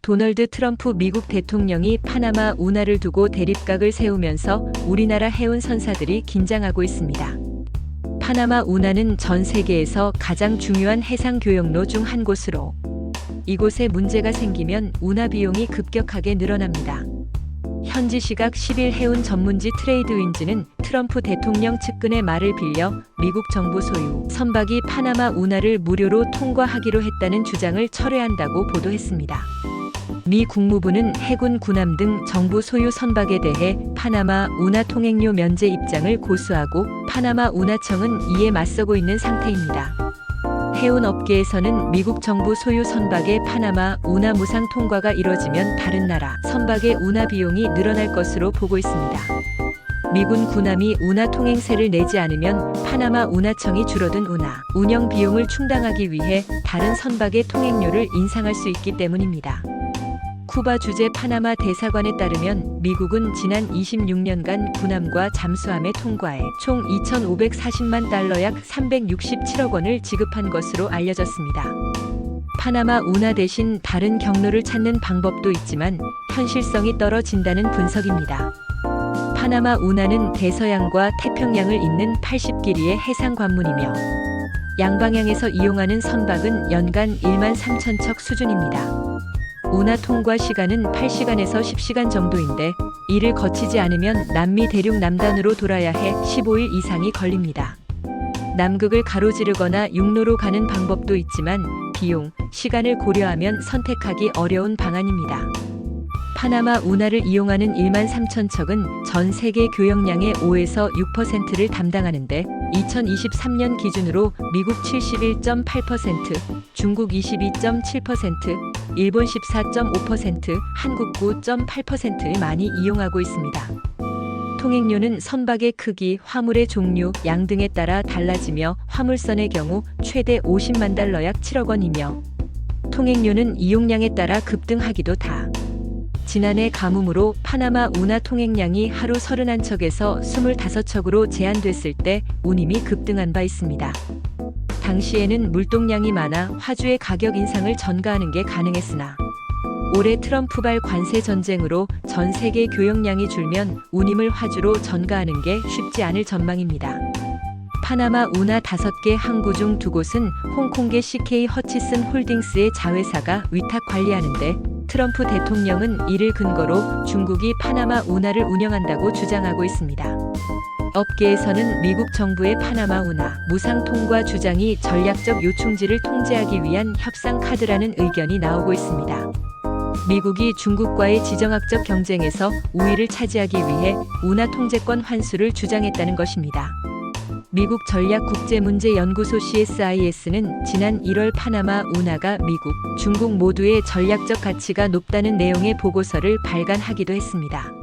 도널드 트럼프 미국 대통령이 파나마 운하를 두고 대립각을 세우면서 우리나라 해운 선사들이 긴장하고 있습니다. 파나마 운하는 전 세계에서 가장 중요한 해상 교역로 중 한 곳으로 이곳에 문제가 생기면 운하 비용이 급격하게 늘어납니다. 현지 시각 10일 해운 전문지 트레이드윈즈는 트럼프 대통령 측근의 말을 빌려 미국 정부 소유 선박이 파나마 운하를 무료로 통과하기로 했다는 주장을 철회한다고 보도했습니다. 미 국무부는 해군 군함 등 정부 소유 선박에 대해 파나마 운하 통행료 면제 입장을 고수하고 파나마 운하청은 이에 맞서고 있는 상태입니다. 해운 업계에서는 미국 정부 소유 선박의 파나마 운하 무상 통과가 이뤄지면 다른 나라 선박의 운하 비용이 늘어날 것으로 보고 있습니다. 미군 군함이 운하 통행세를 내지 않으면 파나마 운하청이 줄어든 운하 운영 비용을 충당하기 위해 다른 선박의 통행료를 인상할 수 있기 때문입니다. 쿠바 주재 파나마 대사관에 따르면 미국은 지난 26년간 군함과 잠수함의 통과에 총 2,540만 달러 약 367억 원을 지급한 것으로 알려졌습니다. 파나마 운하 대신 다른 경로를 찾는 방법도 있지만 현실성이 떨어진다는 분석입니다. 파나마 운하는 대서양과 태평양을 잇는 80길이의 해상 관문이며 양방향에서 이용하는 선박은 연간 1만 3천 척 수준입니다. 운하 통과 시간은 8시간에서 10시간 정도인데 이를 거치지 않으면 남미 대륙 남단으로 돌아야 해 15일 이상이 걸립니다. 남극을 가로지르거나 육로로 가는 방법도 있지만 비용, 시간을 고려하면 선택하기 어려운 방안입니다. 파나마 운하를 이용하는 1만 3천 척은 전 세계 교역량의 5에서 6%를 담당하는데 2023년 기준으로 미국 71.8%, 중국 22.7%, 일본 14.5%, 한국 9.8%를 많이 이용하고 있습니다. 통행료는 선박의 크기, 화물의 종류, 양 등에 따라 달라지며 화물선의 경우 최대 50만 달러 약 7억 원이며 통행료는 이용량에 따라 급등하기도 다. 지난해 가뭄으로 파나마 운하 통행량이 하루 31척에서 25척으로 제한됐을 때 운임이 급등한 바 있습니다. 당시에는 물동량이 많아 화주의 가격 인상을 전가하는 게 가능했으나 올해 트럼프발 관세 전쟁으로 전 세계 교역량이 줄면 운임을 화주로 전가하는 게 쉽지 않을 전망입니다. 파나마 운하 5개 항구 중 2곳은 홍콩계 CK 허치슨 홀딩스의 자회사가 위탁 관리하는데 트럼프 대통령은 이를 근거로 중국이 파나마 운하를 운영한다고 주장하고 있습니다. 업계에서는 미국 정부의 파나마 운하 무상 통과 주장이 전략적 요충지를 통제하기 위한 협상 카드라는 의견이 나오고 있습니다. 미국이 중국과의 지정학적 경쟁에서 우위를 차지하기 위해 운하 통제권 환수를 주장했다는 것입니다. 미국 전략국제문제연구소 CSIS는 지난 1월 파나마 운하가 미국, 중국 모두의 전략적 가치가 높다는 내용의 보고서를 발간하기도 했습니다.